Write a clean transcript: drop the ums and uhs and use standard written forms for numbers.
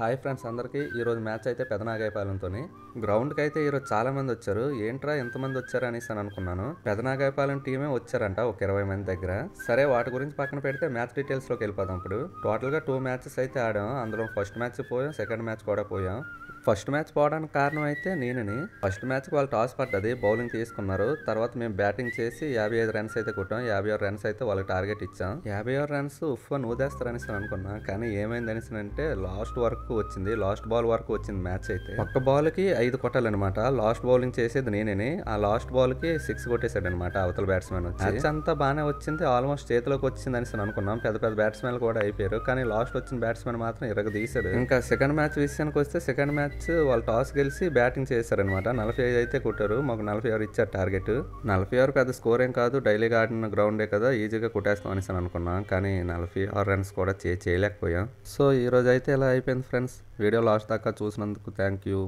Hi friends అందరికీ ఈరోజు match అయితే పెదనాగాయపాలెంతోని గ్రౌండ్కి అయితే ఈరోజు చాలా మంది వచ్చారు. ఏంట్రా ఎంతమంది వచ్చారు అనేసి అని అనుకున్నాను. పెదనాగాయపాలెం టీమే వచ్చారంట ఒక 20 మంది దగ్గర. సరే వాటి గురించి పక్కన పెడితే మ్యాచ్ డీటెయిల్స్లోకి వెళ్ళిపోదాం. ఇప్పుడు టోటల్గా 2 మ్యాచెస్ అయితే ఆడాం. అందులో ఫస్ట్ మ్యాచ్ పోయాం, సెకండ్ మ్యాచ్ కూడా పోయాం. ఫస్ట్ మ్యాచ్ పోవడానికి కారణం అయితే నేనని. ఫస్ట్ మ్యాచ్కి వాళ్ళు టాస్ పడ్డది, బౌలింగ్ తీసుకున్నారు. తర్వాత మేము బ్యాటింగ్ చేసి 55 రన్స్ అయితే కొట్టాం. 56 రన్స్ అయితే వాళ్ళకి టార్గెట్ ఇచ్చాం. 56 రన్స్ ఉఫ్ఫని ఊదేస్తారనేసి అనుకున్నా, కానీ ఏమైంది అనేసి అంటే లాస్ట్ వరకు వచ్చింది, లాస్ట్ బాల్ వరకు వచ్చింది మ్యాచ్ అయితే. ఒక్క బాల్కి 5 కొట్టాలన్నమాట. లాస్ట్ బౌలింగ్ చేసేది నేనని. ఆ లాస్ట్ బాల్కి 6 కొట్టేశాడు అనమాట అవతల బ్యాట్స్మెన్ వచ్చి. మ్యాచ్ అంతా బాగానే వచ్చింది, ఆల్మోస్ట్ చేతిలోకి వచ్చింది అనేసి అనుకున్నాం. పెద్ద పెద్ద బ్యాట్స్మెన్లు కూడా అయిపోయారు, కానీ లాస్ట్ వచ్చిన బ్యాట్స్మెన్ మాత్రం ఇరగదీశాడు. ఇంకా సెకండ్ మ్యాచ్ విషయానికి వస్తే సెకండ్ మ్యాచ్ వాళ్ళు టాస్ గెలిచి బ్యాటింగ్ చేశారనమాట. 45 అయితే కొట్టారు, మాకు 46 ఇచ్చారు టార్గెట్. 46 పెద్ద స్కోర్ ఏం కాదు, డైలీగా ఆడిన గ్రౌండే కదా, ఈజీగా కొట్టేస్తాం అనేసి అనుకున్నాం. కానీ 46 రన్స్ కూడా చేయలేకపోయాం. సో ఈ రోజు అయితే ఇలా అయిపోయింది ఫ్రెండ్స్. వీడియో లాస్ట్ దాకా చూసినందుకు థ్యాంక్ యూ.